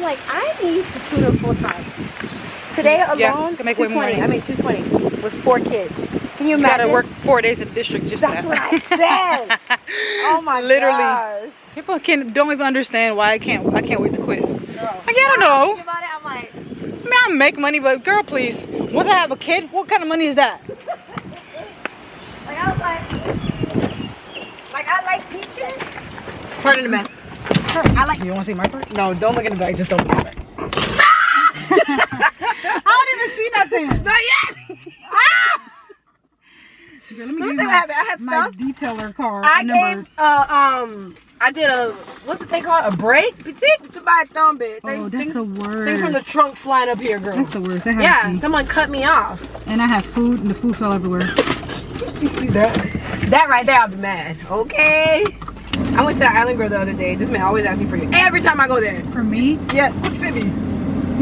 like, I need to tutor full time. Today alone, can make way more 220. money. I made 220 with 4 kids. Can you imagine? You gotta work 4 days in district just That's for what that. I said. Oh my gosh. People don't even understand why I can't wait to quit. No. Like, I don't know. About it, I'm like, I mean, I make money, but girl, please. Once I have a kid, what kind of money is that? like I was like I like teaching. Pardon the mess. I like. You want to see my part? No, don't look in the back. Just don't look in the back. I don't even see nothing. Not yet. Girl, Let me say what happened. I had my stuff. detailer card. I gave I did a what's the thing called? A break? Petite to buy a thumb bit. Oh, that's the worst. Things from the trunk flying up here, girl. That's the worst. That Yeah, someone cut me off. And I had food, and the food fell everywhere. You see that? That right there, I'll be mad. Okay. I went to Island Grill the other day. This man always asks me for you every time I go there. For me? Yeah, look at me.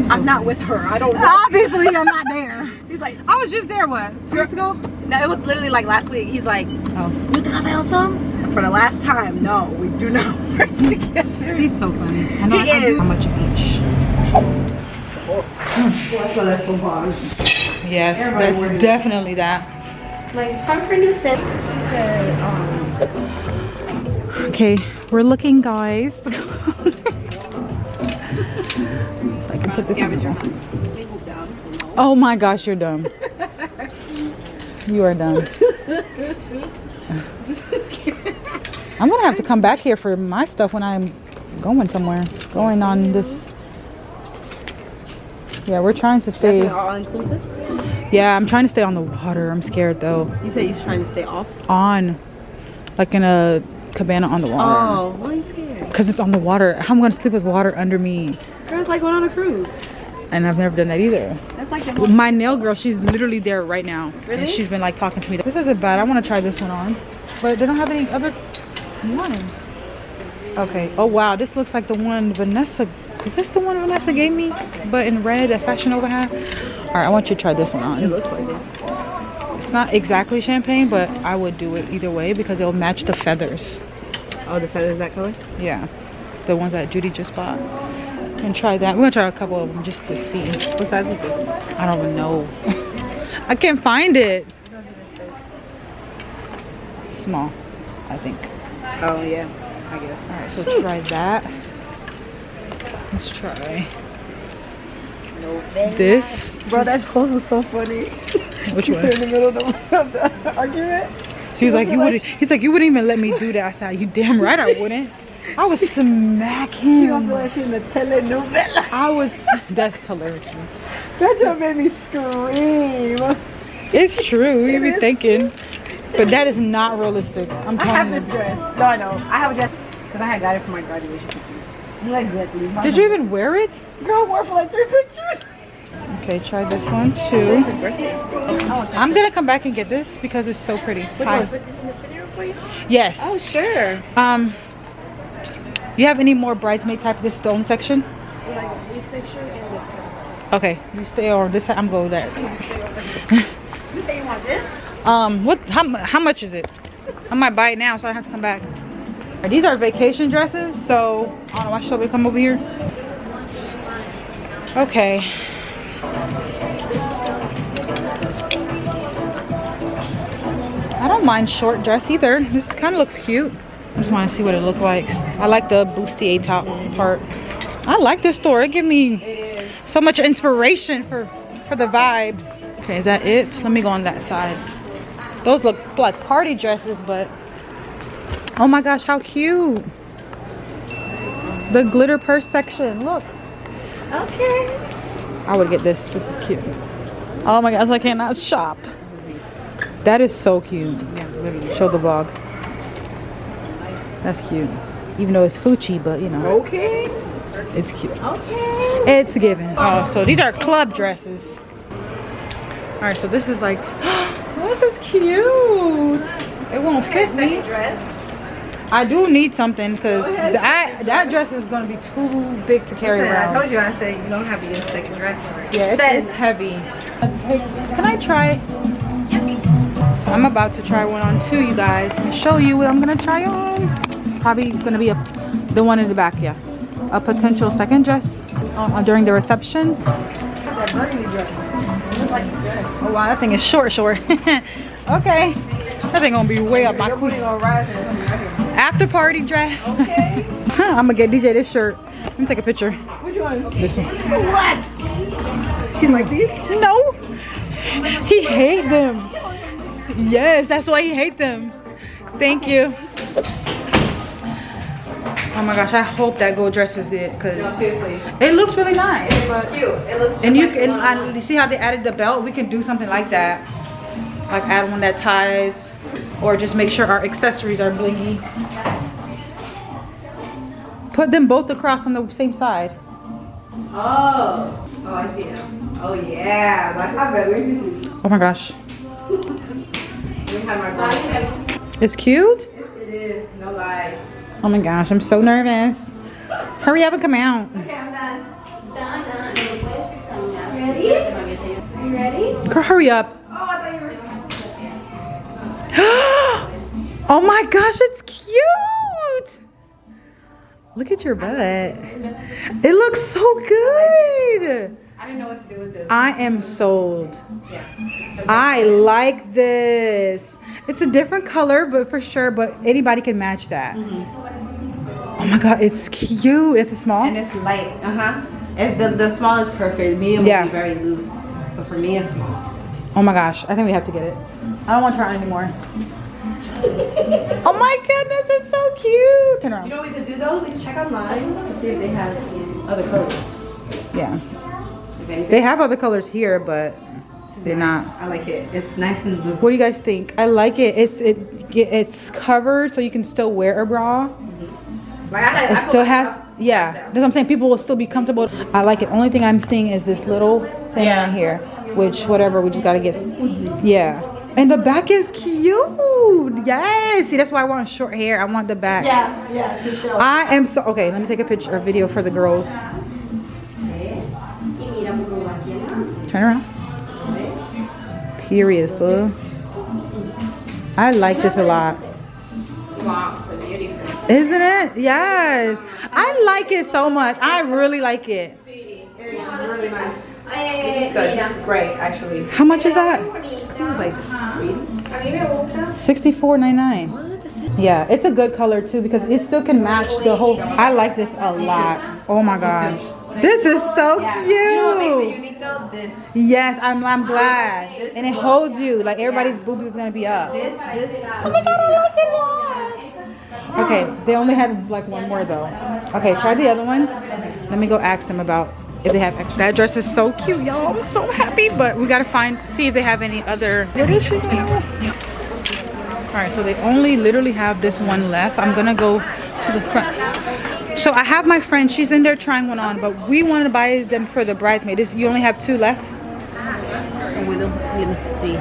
I'm not with her. I don't know. Obviously, I'm not there. He's like, I was just there, what, 2 weeks ago? no, it was literally like last week. He's like, Oh. you think I found some? For the last time, no, we do not work together. He's so funny. I know He is. how much each. That's why that's so hard. Yes, Everybody that's definitely that. Like, time for a new scent. Okay, we're looking, guys. So I can put this in. Oh my gosh, you're dumb. You are dumb. I'm gonna have to come back here for my stuff when I'm going somewhere. Going on this. Yeah, we're trying to stay. All inclusive? Yeah, I'm trying to stay on the water. I'm scared though. You said you're trying to stay off? On, like in a cabana on the water. Oh, why are you scared? Cause it's on the water. How am I gonna sleep with water under me? Girl, it's like going on a cruise. And I've never done that either. That's like the most. My nail girl, she's literally there right now. Really? And she's been like talking to me. This isn't bad. I want to try this one on, but they don't have any other ones. Okay. Oh wow, this looks like the one Vanessa. Is this the one Vanessa gave me? But in red, that Fashion Nova had. All right, I want you to try this one on. It looks like it. It's not exactly champagne, but I would do it either way because it'll match the feathers. Oh, the feathers that color? Yeah, the ones that Judy just bought. And try that. We're gonna try a couple of them just to see. What size is this? I don't even know. I can't find it. Small, I think. Oh yeah, I guess. All right, so try that. Let's try this. Bro, that pose was so funny. Which You one? sit in the middle of the argument. She was like, you wouldn't. He's like, you wouldn't even let me do that. I said, you damn right I wouldn't. I would smack him. She gonna feel like she in the telenovela. I would. That's hilarious. That just made me scream. It's true. You be thinking, but that is not realistic. I'm I have telling this you. dress. No, I know. I have a dress because I had got it for my graduation pictures. Exactly. Did you even wear it? Girl wore it for like 3 pictures. Okay, try this one too. I'm gonna come back and get this because it's so pretty. Which Hi. one? Put this in the video for you? Yes. Oh, sure. You have any more bridesmaid type of this stone section? Like this section and this section. Okay, you stay over this side. I'm going there. You say you want this? How much is it? I might buy it now so I don't have to come back. These are vacation dresses, so I don't know why should we come over here. Okay. I don't mind short dress either. This kind of looks cute. I just want to see what it looks like. I like the bustier top part. I like this store. It gives me so much inspiration for the vibes. Okay, is that it? Let me go on that side. Those look like party dresses, but oh my gosh, how cute. The glitter purse section, look. Okay. I would get this. This is cute. Oh my gosh, I cannot shop. That is so cute. Yeah, literally. Show the vlog. That's cute. Even though it's Fuchi, but you know. Okay. It's cute. Okay. It's given. Oh, so these are club dresses. All right, so this is like, this is cute. It won't fit me. Dress. I do need something because that dress is gonna be too big to carry around. I told you, I said you don't have to get a second dress for it. Yeah, it's heavy. Can I try? So I'm about to try one on too, you guys, and show you what I'm gonna try on. Probably gonna be the one in the back, yeah. A potential second dress. during the receptions. Oh wow, that thing is short. Okay, that thing gonna be way up my crease. After party dress. Okay. I'm gonna get DJ this shirt. Let me take a picture. Which one? This one. What? You like these? No. He hates them. Yes, that's why he hates them. Thank you. Oh my gosh, I hope that gold dress is it, because it looks really nice. It's cute. It looks and you see how they added the belt? We can do something like that. Like add one that ties, or just make sure our accessories are blingy. Put them both across on the same side. Oh, I see now. Oh yeah, that's not bad. Oh my gosh. We have my girl. It's cute? It is, no lie. Oh my gosh, I'm so nervous. Hurry up and come out. Okay, I'm done. Ready? Are you ready? Girl, hurry up. Oh, I thought you were. Oh my gosh, it's cute. Look at your butt. It looks so good. I didn't know what to do with this. I am sold. Yeah. I like this. It's a different color, but for sure, but anybody can match that. Oh my god, it's cute. It's a small? And it's light. The small is perfect. Medium Yeah. will be very loose. But for me, it's small. Oh my gosh, I think we have to get it. I don't want to try it anymore. Oh my goodness, it's so cute. Turn around. You know what we could do though? We can check online to see if they have other colors. Yeah. They have other colors here, but they're not. I like it. It's nice and loose. What do you guys think? I like it. It's covered, so you can still wear a bra. Like I It still has, yeah. That's what I'm saying. People will still be comfortable. I like it. Only thing I'm seeing is this little thing right here, which whatever. We just gotta get. Yeah. And the back is cute. Yes. See, that's why I want short hair. I want the back. Yeah, for sure. I am so okay. Let me take a picture or video for the girls. Turn around. Period, so I like this a lot. Wow, so beautiful. Isn't it? Yes. I like it so much. I really like it. It's really nice. This is good. This is great, actually. How much is that? I think it's like $64.99. Yeah, it's a good color too because it still can match the whole. I like this a lot. Oh my gosh. This is so cute. You know what makes it unique though? This. Yes, I'm glad. And it holds you. Like everybody's boobs is gonna be up. This. Oh my god, I like it a lot. Okay, they only had like one more though. Okay, try the other one. Let me go ask them about if they have extra. That dress is so cute, y'all. I'm so happy, but we gotta see if they have any other. What is she now? All right, so they only literally have this one left. I'm gonna go to the front. So I have my friend, she's in there trying one on, but we wanted to buy them for the bridesmaid. You only have 2 left? Let me see.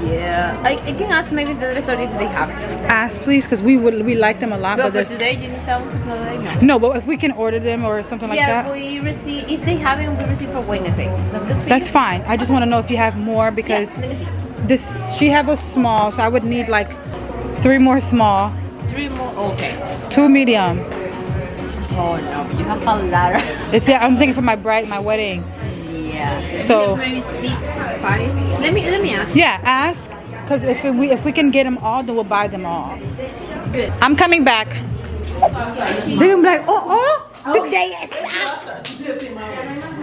Yeah, I can ask maybe the other store if they have. Ask please, because we like them a lot. But for there's today, you need to tell them no. no, but if we can order them or something like that. Yeah, we receive, if they haven't, we receive for Wednesday. That's good for That's you? fine. I just want to know if you have more because Let me see. she have a small, so I would need like 3 more small, 3 more, okay. 2 medium. Oh no, you have a lot. It's I'm thinking for my wedding. Yeah. So maybe 6, 5. Let me ask. yeah, ask because if we can get them all, then we'll buy them all. Good. I'm coming back. They're gonna be like, oh, today is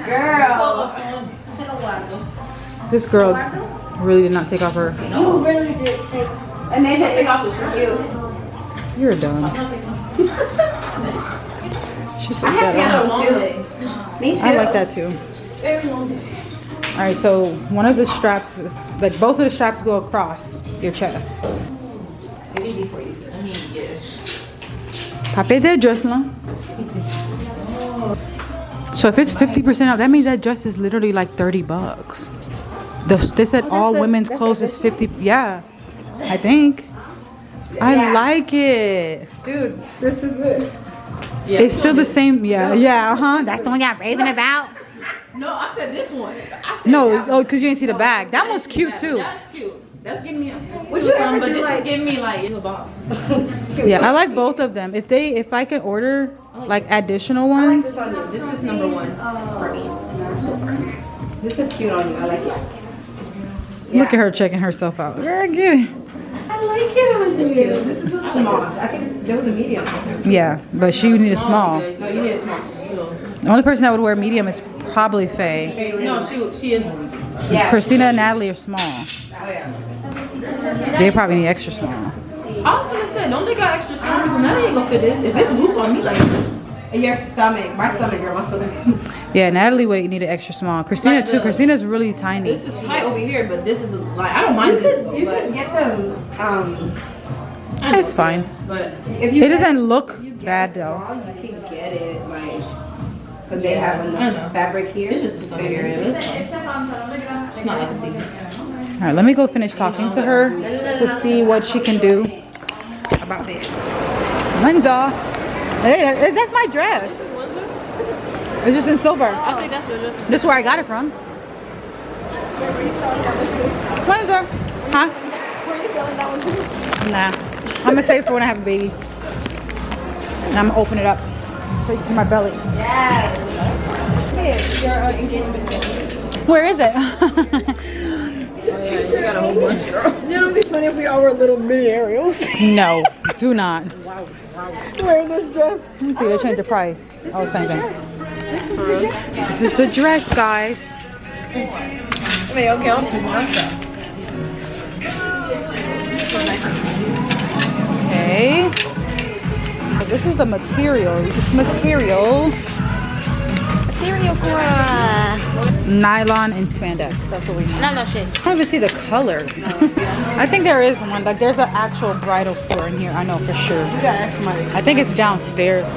Girl. This girl really did not take off her. You really did take. And then she take off the shirt. You're dumb. She's so I good. have too. Me too. I like that too. Very long day. All right, so one of the straps is like both of the straps go across your chest. It's easy for you, sir. Pape de dress now. So if it's 50% off, that means that dress is literally like $30. They said all women's clothes is 50. Yeah, I think. I like it. Dude, this is it. Yeah, it's still the same. Yeah. That's the one y'all raving about. No, I said this one. No, oh, because you didn't see the bag. That one's cute too. That's cute. That's giving me Would you ever but do, this like- is giving me like it's a boss. Yeah, I like both of them. If I can order like additional ones. This is number one for me so far. This is cute on you. I like it. Look at her checking herself out. Girl, get it. I like it on you. This is a small. I think there was a medium. Yeah, but she need a small. No, you need a small. The only person that would wear medium is probably Faye. No, she is. Yeah. Christina and Natalie are small. Oh yeah. They probably need extra small. I was gonna say, don't they got extra small because now they ain't gonna fit this. If it's loose on me like this. And your stomach. My stomach, girl. My stomach. Yeah, Natalie would need an extra small. Christina Like too. the- Christina's really tiny. This is tight over here, but this is like I don't mind this though, You but can get them. It's fine. but If you It get- doesn't look if you get bad a though. small, you can get it like because they have I know. enough fabric here. it's just the figure it. It's not like a big deal. All right, let me go finish talking to her to see what she can do about this. Windsor. Hey, that's my dress. It's just in silver. I think that's what it is. This is where I got it from. Windsor. Huh? Nah. I'm gonna save it for when I have a baby. And I'm gonna open it up so you can see my belly. Yes. Your engagement ring. Where is it? Oh yeah, you got a whole bunch. It'll be funny if we all were little mini Ariels No, do not. wearing this dress. Let me see, they changed the price. Oh, same thing. This is the dress, guys. I mean, okay, I'm picking myself. Okay. So this is the material. This material. Nylon and spandex. That's what we need. No shit. I don't even see the color. I think there is one. Like there's an actual bridal store in here. I know for sure. You got extra money. I think it's downstairs.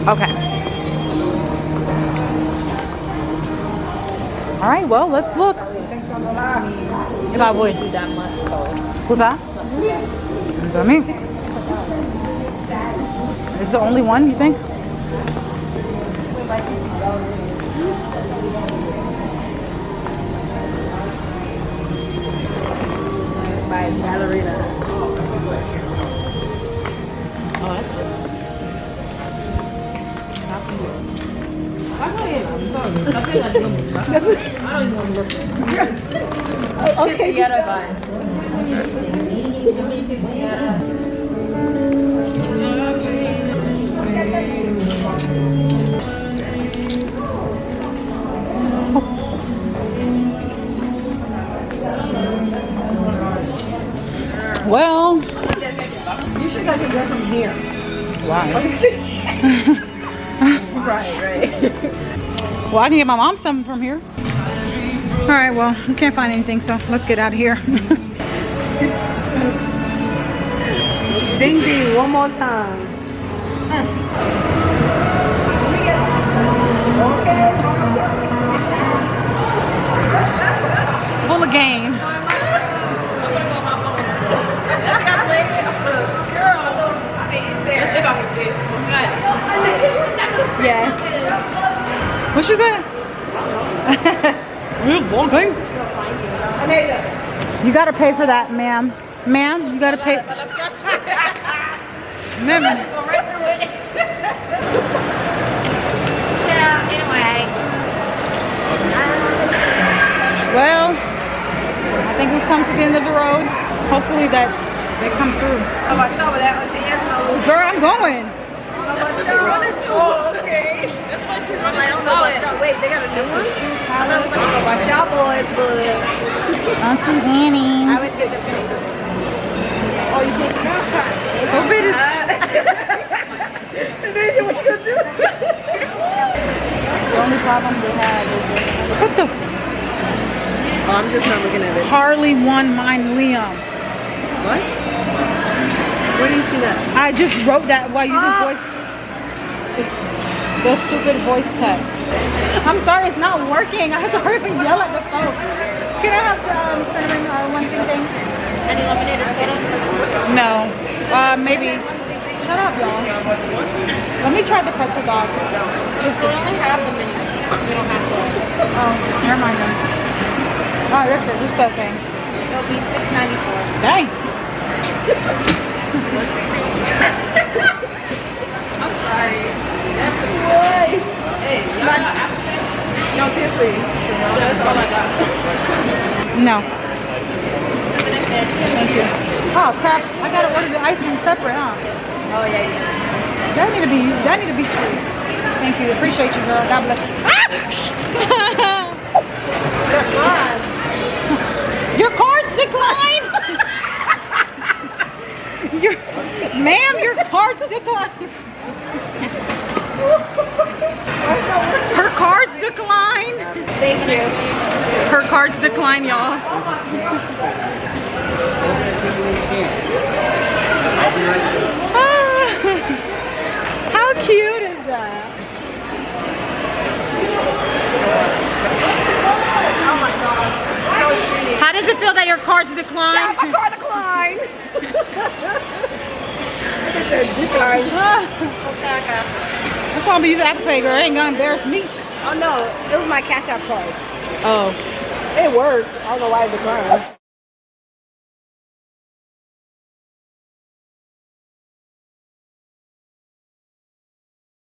Okay. All right. Well, let's look. If I would. That much. So. Who's that? Is that me? Is the only one you think? By ballerina. Oh, that's good. Okay. Well, You should got your dress from here. why? Right. Well, I can get my mom something from here. All right, well, we can't find anything, so let's get out of here. Ding ding, one more time. Full of games. Yes. What she said? We're vlogging. You gotta pay for that, ma'am. Ma'am, you gotta pay. Ma'am. Well, I think we've come to the end of the road. Hopefully that they come through. How about y'all with that Auntie Angela? Girl, I'm going. Oh, okay. That's why she running. I don't know about y'all. Wait, they got a new one? I don't know about y'all boys, but Auntie Annie. I would take the picture. Oh, you think COVID is. What you gonna do? The only problem they have is what the Oh, I'm just not looking at it. Harley won mine Liam. What? Where do you see that? I just wrote that while using voice. The stupid voice text. I'm sorry, it's not working. I have to hurry up and yell at the phone. Can I have cinnamon one thing? Any lemonade or soda? No. Maybe. Shut up, y'all. Let me try the pretzel dog. We only have the mini. We don't have to. Oh, never mind then. Oh, that's it. Just that thing. It'll be $6.94. Dang. I'm sorry. That's what? Hey, no, seriously. That's all I got. No. Thank you. Oh crap! I gotta order the icing separate, huh? Oh, yeah. That need to be free. Thank you. Appreciate you, girl. God bless you. Your cards declined. Ma'am, your cards declined. Her cards declined. Thank you. Her cards decline, y'all. How cute is that? Oh my gosh. So cute. How does it feel that your cards decline? My card declined. Decline. That's why I'm gonna use Apple Pay, girl. It ain't gonna embarrass me. Oh no, it was my Cash App card. Oh. It worked. I don't know why it declined.